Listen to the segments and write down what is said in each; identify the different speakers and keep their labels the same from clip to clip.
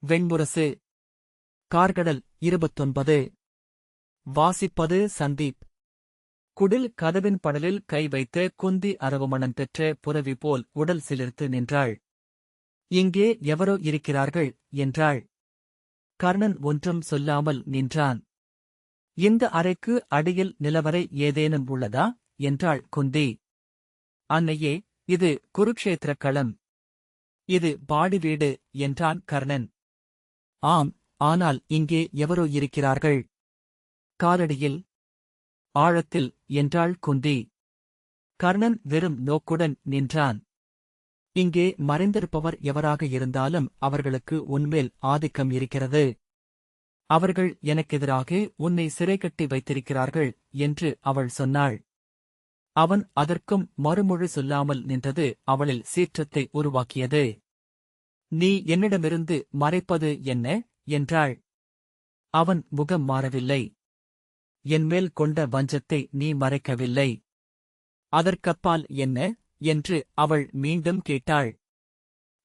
Speaker 1: வெண்முரசு. கார்கடல் 29. வாசிப்பது சந்தீப். குடில் கதவின் படலில் கை வைத்த குந்தி அரவமணம் பெற்ற புரவி போல் உடல் சிலிர்த்து நின்றாள். இங்கே எவரோ இருக்கிறார்கள் என்றாள். கர்ணன் ஒன்றும் சொல்லாமல் நின்றான். இந்த அறைக்கு அடியில் நிலவறை ஏதேனும் உள்ளதா என்றாள் குந்தி. அன்னையே, இது குருக்ஷேத்திர களம். இது பாடி வீடு என்றான் கர்ணன். ஆம், ஆனால் இங்கே எவரோ இருக்கிறார்கள். காலடியில், ஆழத்தில் என்றாள் குந்தி. கர்ணன் வெறும் நோக்குடன் நின்றான். இங்கே மறைந்திருப்பவர் எவராக இருந்தாலும் அவர்களுக்கு உன்மேல் ஆதிக்கம் இருக்கிறது. அவர்கள் எனக்கெதிராக உன்னை சிறை கட்டி வைத்திருக்கிறார்கள் என்று அவள் சொன்னாள். அவன் அதற்கும் மறுமொழி சொல்லாமல் நின்றது அவளில் சீற்றத்தை உருவாக்கியது. நீ என்னிடமிருந்து மறைப்பது என்ன என்றாள். அவன் முகம் மாறவில்லை. என்மேல் கொண்ட வஞ்சத்தை நீ மறைக்கவில்லை. அதற்கப்பால் என்ன என்று அவள் மீண்டும் கேட்டாள்.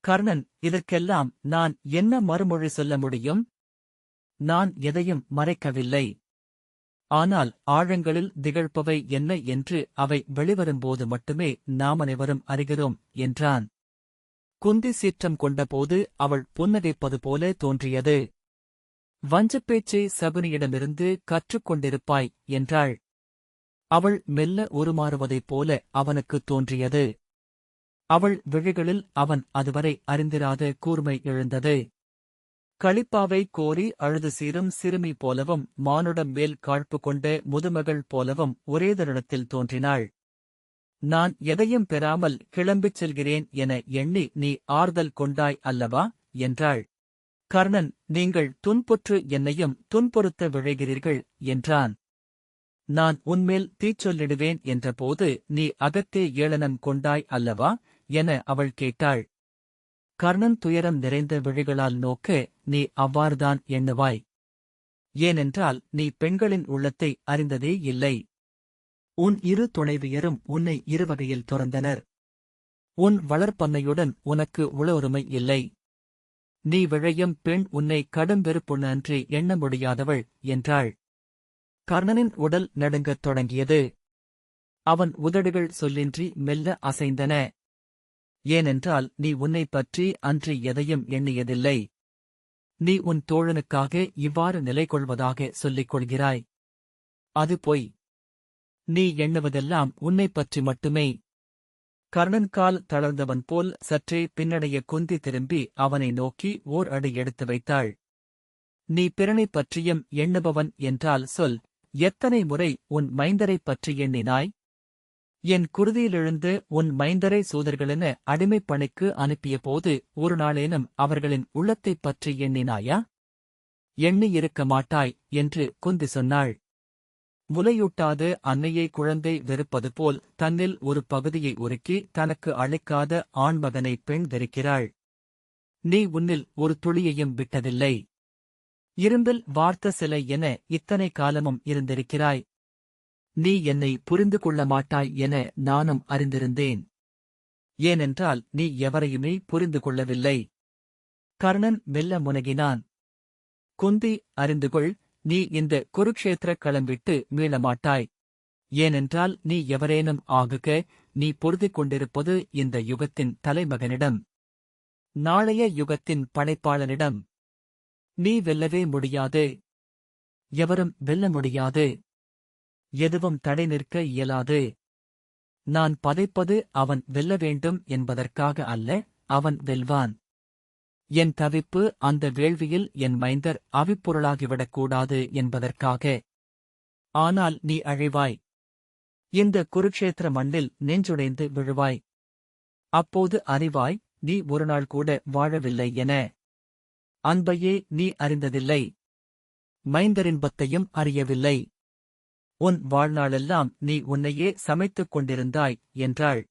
Speaker 1: கர்ணன், இதற்கெல்லாம் நான் என்ன மறுமொழி சொல்ல முடியும்? நான் எதையும் மறைக்கவில்லை. ஆனால் ஆழங்களில் திகழ்ப்பவை என்ன என்று அவை வெளிவரும்போது மட்டுமே நாம் அனைவரும் அறிகிறோம் என்றான். குந்தி சீற்றம் கொண்டபோது அவள் புன்னகைப்பது போல தோன்றியது. வஞ்சப்பேச்சை சகுனியிடமிருந்து கற்றுக்கொண்டிருப்பாய் என்றாள். அவள் மெல்ல உருமாறுவதைப் போல அவனுக்குத் தோன்றியது. அவள் விழிகளில் அவன் அதுவரை அறிந்திராத கூர்மை எழுந்தது. களிப்பாவை கோரி அழுது சீரும் சிறுமி போலவும் மானுடம் மேல் காழ்ப்பு கொண்ட முதுமகள் போலவும் ஒரே தருணத்தில் தோன்றினாள். நான் எதையும் பெறாமல் கிளம்பிச் செல்கிறேன் என எண்ணி நீ ஆறுதல் கொண்டாய் அல்லவா என்றாள். கர்ணன், நீங்கள் துன்புற்று என்னையும் துன்புறுத்த விழைகிறீர்கள் என்றான். நான் உன்மேல் தீச்சொல்லிடுவேன் என்றபோது நீ அகத்தே ஏளனம் கொண்டாய் அல்லவா என அவள் கேட்டாள். கர்ணன் துயரம் நிறைந்த விழிகளால் நோக்க, நீ அவ்வாறுதான் எண்ணுவாய். ஏனென்றால் நீ பெண்களின் உள்ளத்தை அறிந்ததே இல்லை. உன் இரு துணைவியரும் உன்னை இருவகையில் துறந்தனர். உன் வளர்ப்பன்னையுடன் உனக்கு உளவுரிமை இல்லை. நீ விழையும் பெண் உன்னை கடும் வெறுப்புணன்றி எண்ண முடியாதவள் என்றாள். கர்ணனின் உடல் நடுங்கத் தொடங்கியது. அவன் உதடுகள் சொல்லின்றி மெல்ல அசைந்தன. ஏனென்றால் நீ உன்னைப் பற்றி அன்று எதையும் எண்ணியதில்லை. நீ உன் தோழனுக்காக இவ்வாறு நிலை கொள்வதாக சொல்லிக் கொள்கிறாய். அது பொய். நீ எண்ணுவதெல்லாம் உன்னைப் பற்றி மட்டுமே. கர்ணன் கால் தளர்ந்தவன் போல் சற்றே பின்னடைய குந்தி திரும்பி அவனை நோக்கி ஓர் அடி எடுத்து வைத்தாள். நீ பிறனைப் பற்றியும் எண்ணுபவன் என்றால் சொல், எத்தனை முறை உன் மைந்தரைப் பற்றி எண்ணினாய்? என் குருதியிலெழுந்து உன் மைந்தரை சூதர்களென அடிமைப் பணிக்கு அனுப்பியபோது ஒரு நாளேனும் அவர்களின் உள்ளத்தைப் பற்றி எண்ணினாயா? எண்ணியிருக்க மாட்டாய் என்று குந்தி சொன்னாள். முலையூட்டாத அன்னையை குழந்தை வெறுப்பது போல் தன்னில் ஒரு பகுதியை உருக்கி தனக்கு அளிக்காத ஆண்மகனை பெண் வெறுக்கிறாள். நீ உன்னில் ஒரு துளியையும் விட்டதில்லை. இரும்பில் வார்த்த சிலை என இத்தனை காலமும் இருந்திருக்கிறாய். நீ என்னை புரிந்து கொள்ள மாட்டாய் என நானும் அறிந்திருந்தேன். ஏனென்றால் நீ எவரையுமே புரிந்து கொள்ளவில்லை. கர்ணன் மெல்ல முனகினான். குந்தி, அறிந்துகொள், நீ இந்த குருக்ஷேத்திர களம் விட்டு மீளமாட்டாய். ஏனென்றால் நீ எவரேனும் ஆகுக, நீ பொருதிக் கொண்டிருப்பது இந்த யுகத்தின் தலைமகனிடம், நாளைய யுகத்தின் படைப்பாளனிடம். நீ வெல்லவே முடியாது. எவரும் வெல்ல முடியாது. எதுவும் தடை நிற்க இயலாது. நான் பதைப்பது அவன் வெல்ல வேண்டும் என்பதற்காக அல்ல, அவன் வெல்வான். என் தவிப்பு அந்த வேள்வியில் என் மைந்தர் அவிப்பொருளாகிவிடக்கூடாது என்பதற்காக. ஆனால் நீ அழிவாய். இந்த குருக்ஷேத்திர மண்ணில் நெஞ்சுடைந்து விழுவாய். அப்போது அறிவாய், நீ ஒருநாள் கூட வாழவில்லை என. அன்பையே நீ அறிந்ததில்லை. மைந்தரின்பத்தையும் அறியவில்லை. உன் வாழ்நாளெல்லாம் நீ உன்னையே சமைத்துக் கொண்டிருந்தாய் என்றாள்.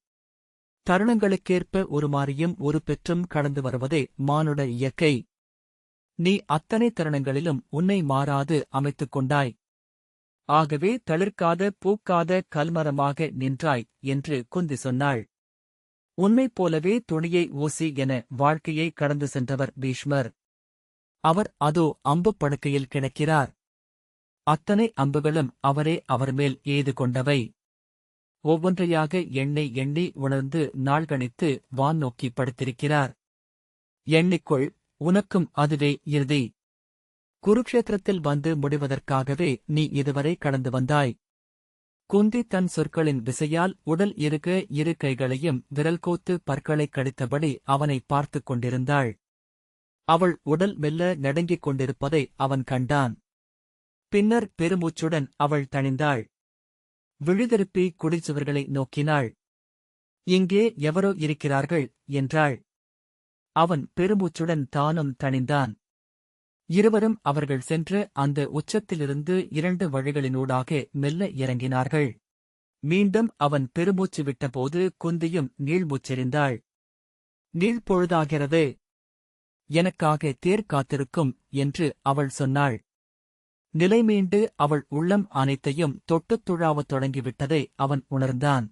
Speaker 1: தருணங்களுக்கேற்ப உருமாறியும் ஒரு பெற்றும் கடந்து வருவதே மானுட இயற்கை. நீ அத்தனை தருணங்களிலும் உன்னை மாறாது அமைத்துக் கொண்டாய். ஆகவே தளிர்க்காத பூக்காத கல்மரமாக நின்றாய் என்று குந்தி சொன்னாள். உன்னைப் போலவே துணியை ஊசி என வாழ்க்கையை கடந்து சென்றவர் பீஷ்மர். அவர் அதோ அம்புப் படுக்கையில் கிடக்கிறார். அத்தனை அம்புகளும் அவரே அவர் மேல் எய்து கொண்டவை. ஒவ்வொன்றையாக எண்ணி எண்ணி உணர்ந்து நாள் கணித்து வான் நோக்கி படுத்திருக்கிறார். எண்ணிக்கொள், உனக்கும் அதுவே இறுதி. குருக்ஷேத்திரத்தில் வந்து முடிவதற்காகவே நீ இதுவரை கடந்து வந்தாய். குந்தி தன் சொற்களின் விசையால் உடல் இருக இரு கைகளையும் விரல் கோத்து பற்களைக் கடித்தபடி அவனை பார்த்துக் கொண்டிருந்தாள். அவள் உடல் மெல்ல நடுங்கிக் கொண்டிருப்பதை அவன் கண்டான். பின்னர் பெருமூச்சுடன் அவள் தணிந்தாள். விழிதிருப்பி குடிச்சுவர்களை நோக்கினாள். இங்கே எவரோ இருக்கிறார்கள் என்றாள். அவன் பெருமூச்சுடன் தானும் தணிந்தான். இருவரும் அவர்கள் சென்று அந்த உச்சத்திலிருந்து 2 வழிகளினூடாக மெல்ல இறங்கினார்கள். மீண்டும் அவன் பெருமூச்சு விட்டபோது குந்தியும் நீள்மூச்செறிந்தாள். நீள்பொழுதாகிறது. எனக்காக தேர் காத்திருக்கும் என்று அவள் சொன்னாள். நிலை மீண்டு அவள் உள்ளம் அனைத்தையும் தொட்டுத் துழாவத் தொடங்கிவிட்டதை அவன் உணர்ந்தான்.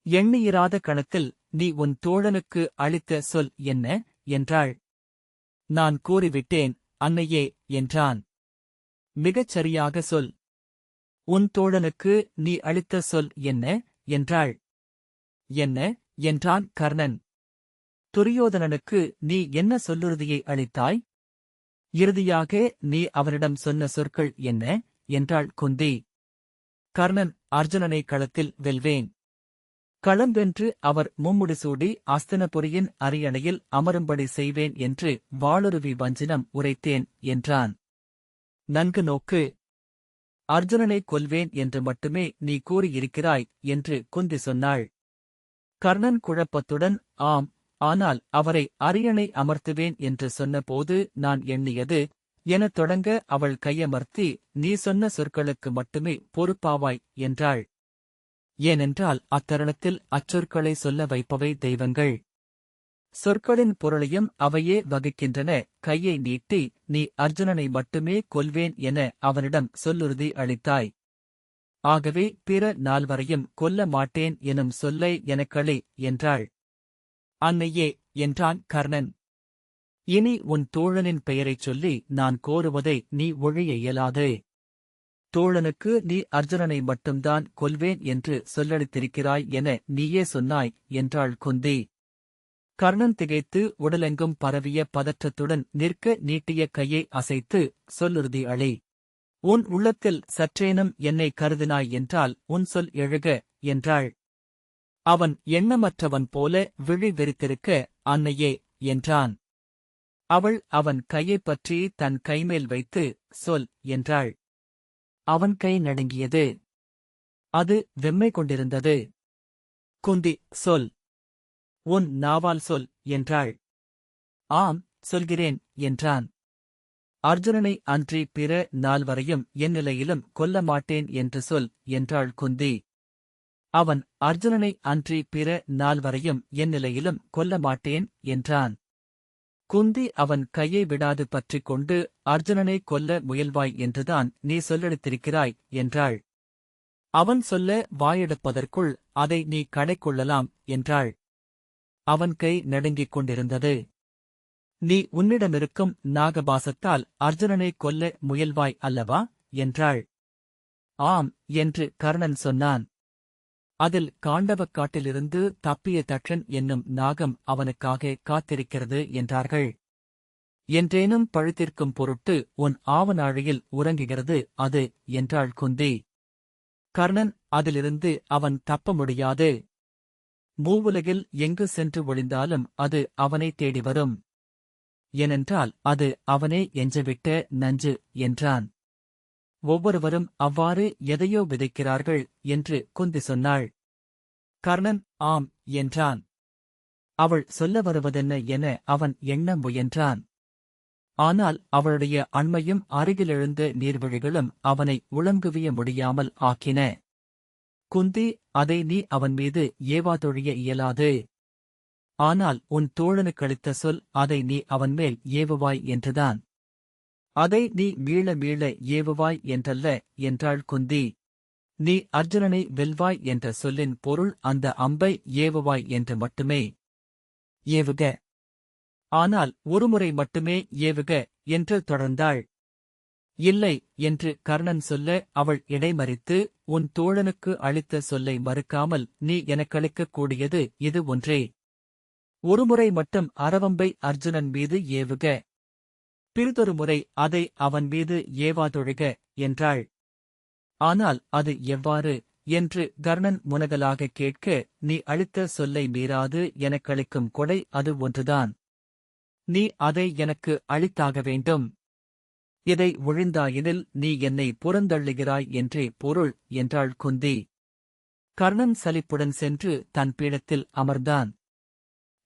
Speaker 1: எண்ணியிராத கணத்தில் நீ உன் தோழனுக்கு அளித்த சொல் என்ன என்றாள். நான் கூறிவிட்டேன் அன்னையே என்றான். மிகச் சரியாக சொல். உன் தோழனுக்கு நீ அளித்த சொல் என்ன என்றாள். என்ன என்றான் கர்ணன். துரியோதனனுக்கு நீ என்ன சொல்லுறுதியை அளித்தாய்? இறுதியாக நீ அவனிடம் சொன்ன சொற்கள் என்ன என்றாள் குந்தி. கர்ணன், அர்ஜுனனை களத்தில் வெல்வேன். களம் வென்று அவர் மும்முடிசூடி அஸ்தினபுரியின் அரியணையில் அமரும்படி செய்வேன் என்று வாளுருவி வஞ்சினம் உரைத்தேன் என்றான். நன்கு நோக்கு. அர்ஜுனனை கொல்வேன் என்று மட்டுமே நீ கூறியிருக்கிறாய் என்று குந்தி சொன்னாள். கர்ணன் குழப்பத்துடன், ஆம், ஆனால் அவரை அரியணை அமர்த்துவேன் என்று சொன்னபோது நான் எண்ணியது எனத் தொடங்க அவள் கையமர்த்தி, நீ சொன்ன சொற்களுக்கு மட்டுமே பொறுப்பாவாய் என்றாள். ஏனென்றால் அத்தருணத்தில் அச்சொற்களை சொல்ல வைப்பவை தெய்வங்கள். சொற்களின் பொருளையும் அவையே வகிக்கின்றன. கையை நீட்டி, நீ அர்ஜுனனை மட்டுமே கொல்வேன் என அவனிடம் சொல்லுறுதி அளித்தாய். ஆகவே பிற 4வரையும் கொல்ல மாட்டேன் எனும் சொல்லை எனக்களி என்றாள். அன்னையே என்றான் கர்ணன். இனி உன் தோழனின் பெயரைச் சொல்லி நான் கோருவதை நீ ஒழிய இயலாது. தோழனுக்கு நீ அர்ஜுனனை மட்டும்தான் கொல்வேன் என்று சொல்லளித்திருக்கிறாய் என நீயே சொன்னாய் என்றாள் குந்தி. கர்ணன் திகைத்து உடலெங்கும் பரவிய பதற்றத்துடன் நிற்க நீட்டிய கையை அசைத்து, சொல்லுறுதி அளி. உன் உள்ளத்தில் சற்றேனும் என்னை கருதினாய் என்றால் உன் சொல் எழுக என்றாள். அவன் எண்ணமற்றவன் போல விழி வெறித்திருக்க, அன்னையே என்றான். அவள் அவன் கையைப் பற்றி தன் கைமேல் வைத்து, சொல் என்றாள். அவன் கை நடுங்கியது. அது வெம்மை கொண்டிருந்தது. குந்தி, சொல். உன் நாவால் சொல் என்றாள். ஆம், சொல்கிறேன் என்றான். அர்ஜுனனை அன்றி பிற 4வரையும் என் நிலையிலும் கொல்ல மாட்டேன் என்று சொல் என்றாள் குந்தி. அவன் அர்ஜுனனை அன்றி பிற 4வரையும் என் நிலையிலும் கொல்ல மாட்டேன் என்றான். குந்தி அவன் கையை விடாது பற்றிக் கொண்டு, அர்ஜுனனை கொல்ல முயல்வாய் என்றுதான் நீ சொல்லெடுத்திருக்கிறாய் என்றாள். அவன் சொல்ல வாயெடுப்பதற்குள் அதை நீ கடைக்கொள்ளலாம் என்றாள். அவன் கை நடுங்கிக் கொண்டிருந்தது. நீ உன்னிடமிருக்கும் நாகபாசத்தால் அர்ஜுனனை கொல்ல முயல்வாய் அல்லவா என்றாள். ஆம் என்று கர்ணன் சொன்னான். அதில் காண்டவக் காட்டிலிருந்து தப்பிய தட்சன் என்னும் நாகம் அவனுக்காக காத்திருக்கிறது என்றார்கள். என்றேனும் பழுத்திற்கும் பொருட்டு உன் ஆவனாழியில் உறங்குகிறது அது என்றாள் குந்தி. கர்ணன், அதிலிருந்து அவன் தப்ப முடியாது. மூவுலகில் எங்கு சென்று ஒளிந்தாலும் அது அவனை தேடி வரும். ஏனென்றால் அது அவனே எஞ்சவிட்ட நஞ்சு என்றான். ஒவ்வொருவரும் அவ்வாறு எதையோ விதைக்கிறார்கள் என்று குந்தி சொன்னாள். கர்ணன், ஆம் என்றான். அவள் சொல்ல வருவதென்ன என அவன் எண்ண முயன்றான். ஆனால் அவளுடைய அண்மையும் அருகிலெழுந்த நீர்வழிகளும் அவனை உளங்குவிய முடியாமல் ஆக்கின. குந்தி, அதை நீ அவன் மீது ஏவாதொழிய இயலாது. ஆனால் உன் தோழனுக்களித்த சொல் அதை நீ அவன்மேல் ஏவுவாய் என்றுதான். அதை நீ மீள மீள ஏவுவாய் என்றல்ல என்றாள் குந்தி. நீ அர்ஜுனனை வெல்வாய் என்ற சொல்லின் பொருள் அந்த அம்பை ஏவுவாய் என்று மட்டுமே. ஏவுக. ஆனால் ஒருமுறை மட்டுமே ஏவுக என்று தொடர்ந்தாள். இல்லை என்று கர்ணன் சொல்ல அவள் இடைமறித்து, உன் தோழனுக்கு அளித்த சொல்லை மறுக்காமல் நீ எனக்களிக்கக் கூடியது இது ஒன்றே. ஒருமுறை மட்டும் அரவம்பை அர்ஜுனன் மீது ஏவுக. பிறிதொரு முறை அதை அவன் மீது ஏவாதொழிக என்றாள். ஆனால் அது எவ்வாறு என்று கர்ணன் முனகலாக கேட்க, நீ அளித்த சொல்லை மீறாது எனக்களிக்கும் கொடை அது ஒன்றுதான். நீ அதை எனக்கு அளித்தாக வேண்டும். இதை ஒழிந்தாயினில் நீ என்னை புறந்தள்ளுகிறாய் என்றே பொருள் என்றாள் குந்தி. கர்ணன் சலிப்புடன் சென்று தன் பீடத்தில் அமர்ந்தான்.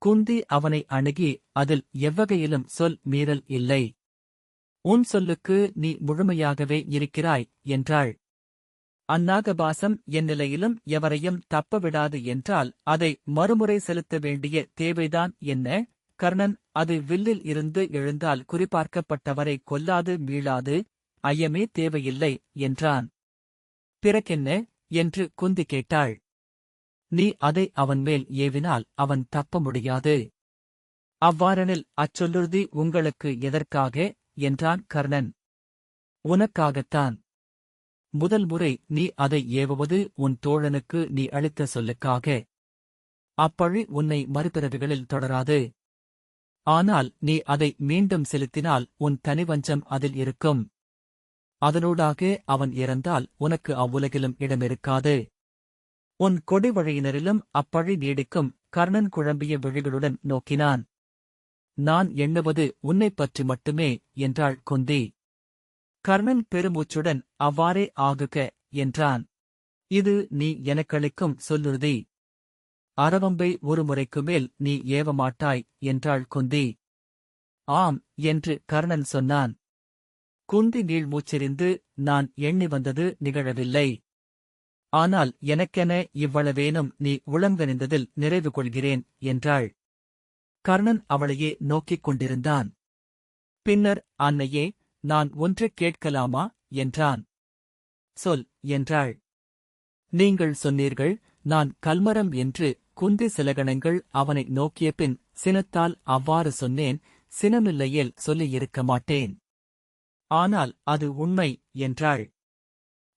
Speaker 1: குந்தி அவனை அணுகி, அதில் எவ்வகையிலும் சொல் மீறல் இல்லை. உன் சொல்லுக்கு நீ முழுமையாகவே இருக்கிறாய் என்றாள். அந்நாகபாசம் என் நிலையிலும் எவரையும் தப்பவிடாது என்றால் அதை மறுமுறை செலுத்த வேண்டிய தேவைதான் என்ன? கர்ணன், அது வில்லில் இருந்து எழுந்தால் குறிபார்க்கப்பட்டவரை கொல்லாது மீளாது, ஐயமே தேவையில்லை என்றான். பிறகென்ன என்று குந்தி கேட்டாள். நீ அதை அவன் மேல் ஏவினால் அவன் தப்ப முடியாது. அவ்வாறெனில் அச்சொல்லுறுதி உங்களுக்கு எதற்காக என்றான் கர்ணன். உனக்காகத்தான். முதல் முறை நீ அதை ஏவுவது உன் தோழனுக்கு நீ அளித்த சொல்லுக்காக. அப்பழி உன்னை மறுபிறவிகளில் தொடராது. ஆனால் நீ அதை மீண்டும் செலுத்தினால் உன் தனிவஞ்சம் அதில் இருக்கும். அதனூடாக அவன் இறந்தால் உனக்கு அவ்வுலகிலும் இடமிருக்காது. உன் கொடி வழியினரிலும் அப்பழி நீடிக்கும். கர்ணன் குழம்பிய விழிகளுடன் நோக்கினான். நான் எண்ணுவது உன்னைப் பற்றி மட்டுமே என்றாள் குந்தி. கர்ணன் பெருமூச்சுடன் அவ்வாறே ஆகுக என்றான். இது நீ எனக்களிக்கும் சொல்லுறுதி. அரவம்பை ஒரு முறைக்கு மேல் நீ ஏவமாட்டாய் என்றாள் குந்தி. ஆம் என்று கர்ணன் சொன்னான். குந்தி நீள்மூச்செறிந்து, நான் எண்ணி வந்தது நிகழவில்லை. ஆனால் எனக்கென இவ்வளவேனும் நீ உளங்கனிந்ததில் நிறைவு கொள்கிறேன் என்றாள். கர்ணன் அவளையே நோக்கிக் கொண்டிருந்தான். பின்னர், அன்னையே, நான் ஒன்று கேட்கலாமா என்றான். சொல் என்றாள். நீங்கள் சொன்னீர்கள், நான் கல்மரம் என்று. குந்தி சில கணங்கள் அவனை நோக்கிய பின், சினத்தால் அவ்வாறு சொன்னேன், சினமில்லையேல் சொல்லியிருக்க மாட்டேன். ஆனால் அது உண்மை என்றாள்.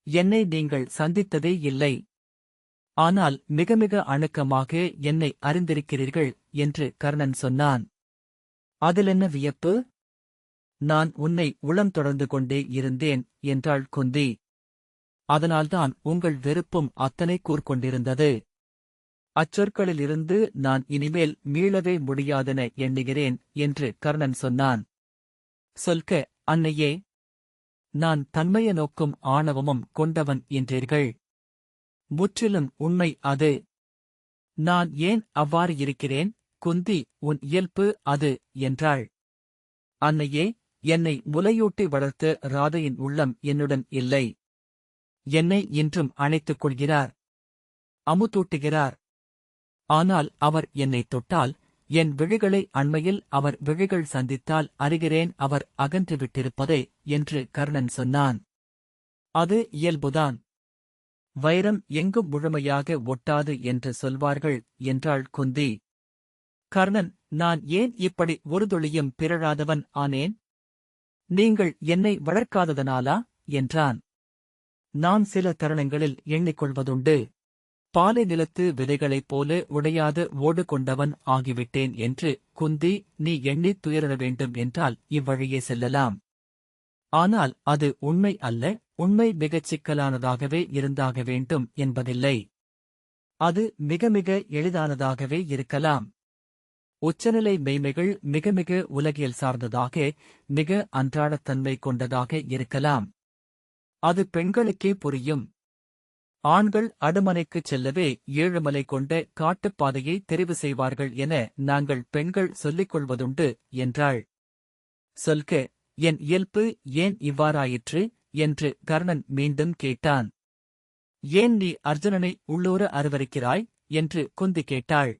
Speaker 1: என்னை நீங்கள் சந்தித்ததே இல்லை. ஆனால் மிக மிக அணுக்கமாக என்னை அறிந்திருக்கிறீர்கள் என்று கர்ணன் சொன்னான். அதிலென்ன வியப்பு? நான் உன்னை உளம் தொடர்ந்து கொண்டே இருந்தேன் என்றாள் குந்தி. அதனால்தான் உங்கள் வெறுப்பும் அத்தனை கூர்கொண்டிருந்தது. அச்சொற்களிலிருந்து நான் இனிமேல் மீளவே முடியாதென எண்ணுகிறேன் என்று கர்ணன் சொன்னான். சொல்க, அன்னையே. நான் தன்மைய நோக்கும் ஆணவமும் கொண்டவன் என்றீர்கள். முற்றிலும் உண்மை அது. நான் ஏன் அவ்வாறு இருக்கிறேன்? குந்தி, உன் இயல்பு அது என்றாள். அன்னையே, என்னை முலையூட்டி வளர்த்த ராதையின் உள்ளம் என்னுடன் இல்லை. என்னை இன்றும் அணைத்துக் கொள்கிறார், அமுதூட்டுகிறார். ஆனால் அவர் என்னைத் தொட்டால், என் விழிகளை அண்மையில் அவர் விழிகள் சந்தித்தால் அறிகிறேன் அவர் அகன்றுவிட்டிருப்பதே என்று கர்ணன் சொன்னான். அது இயல்புதான். வைரம் எங்கும் முழுமையாக ஒட்டாது என்று சொல்வார்கள் என்றாள் குந்தி. கர்ணன், நான் ஏன் இப்படி ஒரு துளியும் பிறழாதவன் ஆனேன்? நீங்கள் என்னை வளர்க்காததனாலா என்றான். நான் சில தருணங்களில் எண்ணிக்கொள்வதுண்டு. பாலை நிலத்து விதைகளைப் போல உடையாத ஓடு கொண்டவன் ஆகிவிட்டேன் என்று. குந்தி, நீ எண்ணித் துயர வேண்டும் என்றால் இவ்வழியே செல்லலாம். ஆனால் அது உண்மை அல்ல. உண்மை மிகச் சிக்கலானதாகவே இருந்தாக வேண்டும் என்பதில்லை. அது மிக மிக எளிதானதாகவே இருக்கலாம். உச்சநிலை மெய்மைகள் மிக மிக உலகியல் சார்ந்ததாக, மிக அன்றாடத்தன்மை கொண்டதாக இருக்கலாம். அது பெண்களுக்கே புரியும். ஆண்கள் அடுமனைக்குச் செல்லவே ஏழுமலை கொண்ட காட்டுப்பாதையை தெரிவு செய்வார்கள் என நாங்கள் பெண்கள் சொல்லிக் கொள்வதுண்டு என்றாள். சொல்க, என் இயல்பு ஏன் இவ்வாறாயிற்று என்று கர்ணன் மீண்டும் கேட்டான். ஏன் நீ அர்ஜுனனை உள்ளூர அருவருக்கிறாய் என்று குந்தி கேட்டாள்.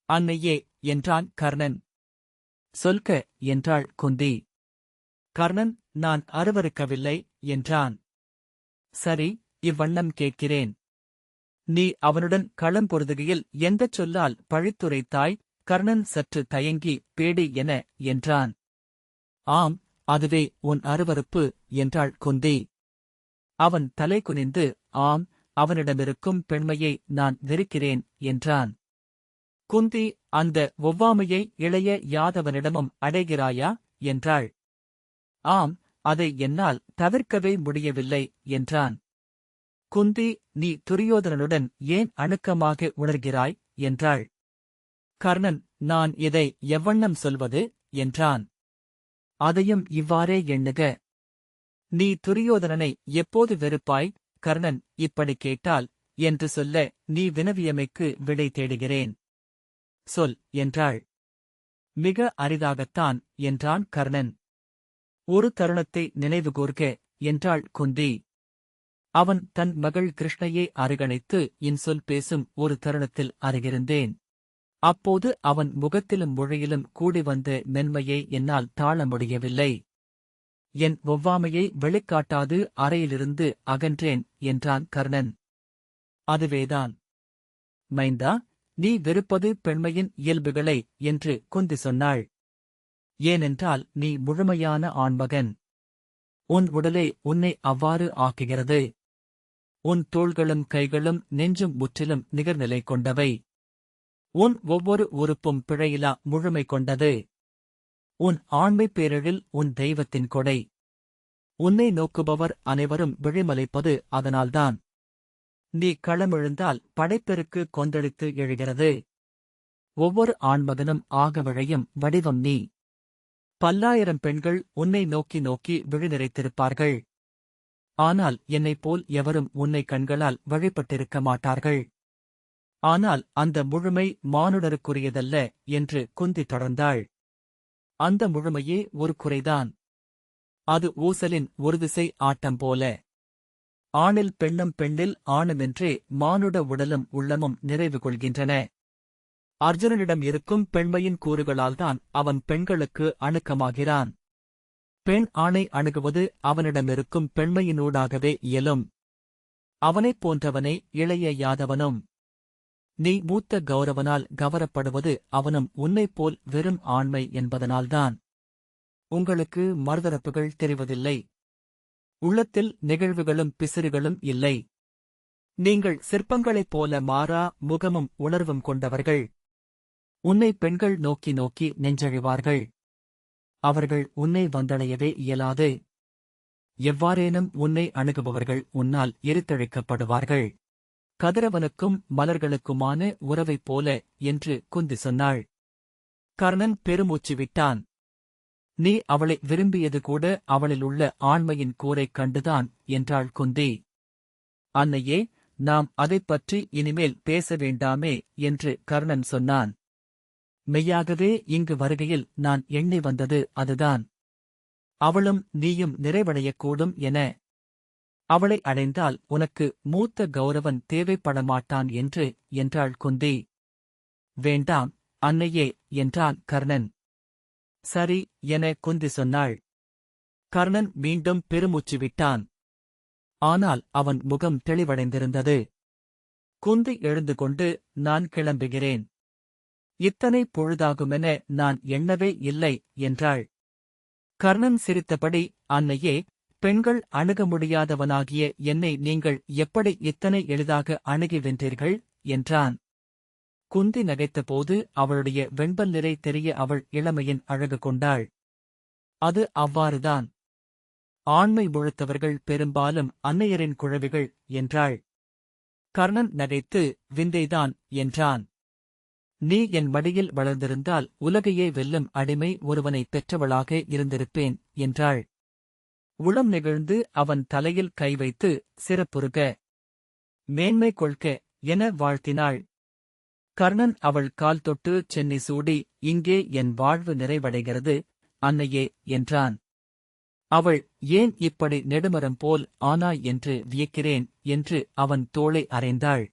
Speaker 1: அன்னையே என்றான் கர்ணன். சொல்க என்றாள் குந்தி. கர்ணன், நான் அருவருக்கவில்லை என்றான். சரி, இவ்வண்ணம் கேட்கிறேன். நீ அவனுடன் களம் பொருதுகையில் எந்தச் சொல்லால் பழித்துரைத்தாய்? கர்ணன் சற்று தயங்கி பேடி என்றான். ஆம், அதுவே உன் அருவருப்பு என்றாள் குந்தி. அவன் தலை குனிந்து, ஆம், அவனிடமிருக்கும் பெண்மையை நான் வெறுக்கிறேன் என்றான். குந்தி, அந்த ஒவ்வாமையை இளைய யாதவனிடமும் அடைகிறாயா என்றாள். ஆம், அதை என்னால் தவிர்க்கவே முடியவில்லை என்றான். குந்தி, நீ துரியோதனனுடன் ஏன் அணுக்கமாக உணர்கிறாய் என்றாள். கர்ணன், நான் இதை எவ்வண்ணம் சொல்வது என்றான். அதையும் இவ்வாறே எண்ணுக. நீ துரியோதனனை எப்போது வெறுப்பாய்? கர்ணன் இப்படி கேட்டால் என்று சொல்ல நீ வினவியமைக்கு விடை தேடுகிறேன். சொல் என்றாள். மிக அரிதாகத்தான் என்றான் கர்ணன். ஒரு தருணத்தை நினைவுகூர்க என்றாள் குந்தி. அவன் தன் மகள் கிருஷ்ணையை அருகணைத்து இன்சொல் பேசும் ஒரு தருணத்தில் அருகிருந்தேன். அப்போது அவன் முகத்திலும் மொழியிலும் கூடி வந்த மென்மையை என்னால் தாழ முடியவில்லை. என் ஒவ்வாமையை வெளிக்காட்டாது அறையிலிருந்து அகன்றேன் என்றான் கர்ணன். அதுவேதான். மைந்தா, நீ வெறுப்பது பெண்மையின் இயல்புகளை என்று குந்தி சொன்னாள். ஏனென்றால் நீ முழுமையான ஆண்மகன். உன் உடலே உன்னை அவ்வாறு ஆக்குகிறது. உன் தோள்களும் கைகளும் நெஞ்சும் முற்றிலும் நிகர்நிலை கொண்டவை. உன் ஒவ்வொரு உறுப்பும் பிழையிலா முழுமை கொண்டது. உன் ஆண்மை பேரெழில் உன் தெய்வத்தின் கொடை. உன்னை நோக்குபவர் அனைவரும் விழிமலைப்பது அதனால்தான். நீ களமிழுந்தால் படைப்பெருக்கு கொந்தளித்து எழுகிறது. ஒவ்வொரு ஆண்மகனும் ஆக விழையும் வடிவம் நீ. பல்லாயிரம் பெண்கள் உன்னை நோக்கி நோக்கி விழிநிறைத்திருப்பார்கள். ஆனால் என்னைப் போல் எவரும் உன்னை கண்களால் வழிபட்டிருக்க மாட்டார்கள். ஆனால் அந்த முழுமை மானுடருக்குரியதல்ல என்று குந்தி தொடர்ந்தாள். அந்த முழுமையே ஒரு குறைதான். அது ஊசலின் ஒருதிசை ஆட்டம் போல. ஆணில் பெண்ணும் பெண்ணில் ஆணுமென்றே மானுட உடலும் உள்ளமும் நிறைவு கொள்கின்றன. அர்ஜுனனிடம் இருக்கும் பெண்மையின் கூறுகளால்தான் அவன் பெண்களுக்கு அணுக்கமாகிறான். பெண் ஆணை அணுகுவது அவனிடமிருக்கும் பெண்மையினூடாகவே இயலும். அவனைப் போன்றவனே இளைய யாதவனும். நீ மூத்த கௌரவனால் கவரப்படுவது அவனும் உன்னைப்போல் வெறும் ஆண்மை என்பதனால்தான். உங்களுக்கு மறுதரப்புகள் தெரிவதில்லை. உள்ளத்தில் நிகழ்வுகளும் பிசிறுகளும் இல்லை. நீங்கள் சிற்பங்களைப் போல மாறா முகமும் உணர்வும் கொண்டவர்கள். உன்னை பெண்கள் நோக்கி நோக்கி நெஞ்சழிவார்கள். அவர்கள் உன்னை வந்தடையவே இயலாது. எவ்வாறேனும் உன்னை அணுகுபவர்கள் உன்னால் எரித்தழிக்கப்படுவார்கள். கதிரவனுக்கும் மலர்களுக்குமான உறவைப் போல என்று குந்தி சொன்னாள். கர்ணன் பெருமூச்சு விட்டான். நீ அவளை விரும்பியது கூட அவளிலுள்ள ஆண்மையின் கூரைக் கண்டுதான் என்றாள் குந்தி. அன்னையே, நாம் அதைப் பற்றி இனிமேல் பேச வேண்டாமே என்று கர்ணன் சொன்னான். மெய்யாகவே இங்கு வருகையில் நான் எண்ணி வந்தது அதுதான். அவளும் நீயும் நிறைவடையக்கூடும் என. அவளை அடைந்தால் உனக்கு மூத்த கௌரவன் தேவைப்படமாட்டான் என்றாள் குந்தி. வேண்டாம் அன்னையே என்றான் கர்ணன். சரி என குந்தி சொன்னாள். கர்ணன் மீண்டும் பெருமூச்சு விட்டான். ஆனால் அவன் முகம் தெளிவடைந்திருந்தது. குந்தி எழுந்து கொண்டு, நான் கிளம்புகிறேன். இத்தனை பொழுதாகுமென நான் எண்ணவே இல்லை என்றாள். கர்ணன் சிரித்தபடி, அன்னையே, பெண்கள் அணுக முடியாதவனாகிய என்னை நீங்கள் எப்படி இத்தனை எளிதாக அணுகி வென்றீர்கள் என்றான். குந்தி நகைத்தபோது அவளுடைய வெண்பல் நிறை தெரிய அவள் இளமையின் அழகு கொண்டாள். அது அவ்வாறுதான். ஆண்மை முழுத்தவர்கள் பெரும்பாலும் அன்னையரின் குழவிகள் என்றாள். கர்ணன் நகைத்து, விந்தைதான் என்றான். நீ என் மடியில் வளர்ந்திருந்தால் உலகையே வெல்லும் அடிமை ஒருவனை பெற்றவளாக இருந்திருப்பேன் என்றாள். உளம் நெகிழ்ந்து அவன் தலையில் கை வைத்து, சிறப்புறுக, மேன்மை கொள்க என வாழ்த்தினாள். கர்ணன் அவள் கால் தொட்டு சென்னி சூடி, இங்கே என் வாழ்வு நிறைவடைகிறது அன்னையே என்றான். அவள், ஏன் இப்படி நெடுமரம் போல் ஆனாய் என்று வியக்கிறேன் என்று அவன் தோளை அறைந்தாள்.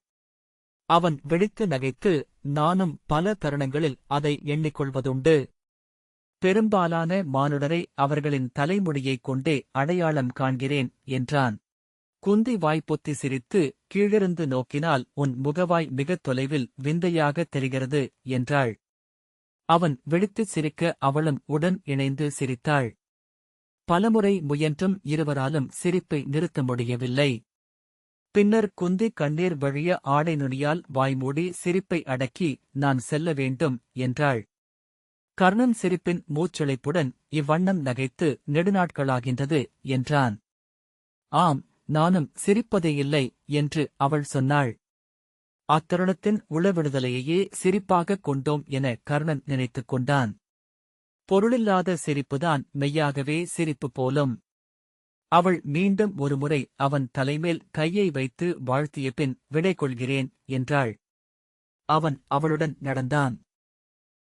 Speaker 1: அவன் வெடித்து நகைத்து, நானும் பல தருணங்களில் அதை எண்ணிக்கொள்வதுண்டு. பெரும்பாலான மானுடரை அவர்களின் தலைமுடியைக் கொண்டே அடையாளம் காண்கிறேன் என்றான். குந்தி வாய்ப்பொத்தி சிரித்து, கீழிருந்து நோக்கினால் உன் முகவாய் மிகத் தொலைவில் விந்தையாகத் தெரிகிறது என்றாள். அவன் வெடித்துச் சிரிக்க அவளும் உடன் இணைந்து சிரித்தாள். பலமுறை முயன்றும் இருவராலும் சிரிப்பை நிறுத்த முடியவில்லை. பின்னர் குந்தி கண்ணீர் வழிய ஆடை நுனியால் வாய்மூடி சிரிப்பை அடக்கி, நான் செல்ல வேண்டும் என்றாள். கர்ணன் சிரிப்பின் மூச்சிழைப்புடன், இவ்வண்ணம் நகைத்து நெடுநாட்களாகின்றது என்றான். ஆம், நானும் சிரிப்பதேயில்லை என்று அவள் சொன்னாள். அத்தருணத்தின் உளவிடுதலையையே சிரிப்பாகக் கொண்டோம் என கர்ணன் நினைத்துக் கொண்டான். பொருளில்லாத சிரிப்புதான் மெய்யாகவே சிரிப்பு போலும். அவள் மீண்டும் ஒருமுறை அவன் தலைமேல் கையை வைத்து வாழ்த்திய பின் விடை கொள்கிறேன் என்றாள். அவன் அவளுடன் நடந்தான்.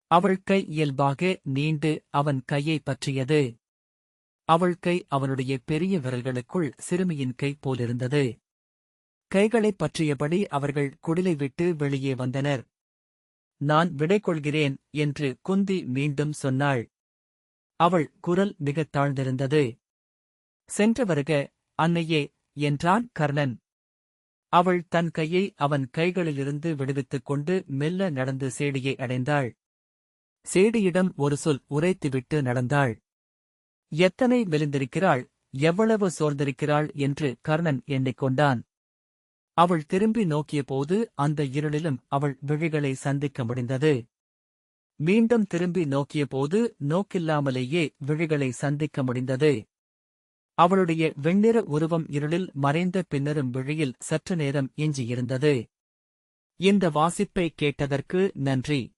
Speaker 1: அவள் கை இயல்பாக நீண்டு அவன் கையை பற்றியது. அவள் கை அவனுடைய பெரிய விரல்களுக்குள் சிறுமியின் கை போலிருந்தது. கைகளைப் பற்றியபடி அவர்கள் குடிலை விட்டு வெளியே வந்தனர். நான் விடை கொள்கிறேன் என்று குந்தி மீண்டும் சொன்னாள். அவள் குரல் மிகத் தாழ்ந்திருந்தது. சென்று வருக, அன்னையே என்றான் கர்ணன். அவள் தன் கையை அவன் கைகளிலிருந்து விடுவித்துக் கொண்டு மெல்ல நடந்து சேடியை அடைந்தாள். சேடியிடம் ஒரு சொல் உரைத்துவிட்டு நடந்தாள். எத்தனை மெலிந்திருக்கிறாள், எவ்வளவு சோர்ந்திருக்கிறாள் என்று கர்ணன் எண்ணிக்கொண்டான். அவள் திரும்பி நோக்கியபோது அந்த இருளிலும் அவள் விழிகளை சந்திக்க முடிந்தது. மீண்டும் திரும்பி நோக்கியபோது நோக்கில்லாமலேயே விழிகளை சந்திக்க முடிந்தது. அவளுடைய வெண்ணிற உருவம் இருளில் மறைந்த பின்னரும் விழியில் சற்று நேரம் எஞ்சியிருந்தது. இந்த வாசிப்பை கேட்டதற்கு நன்றி.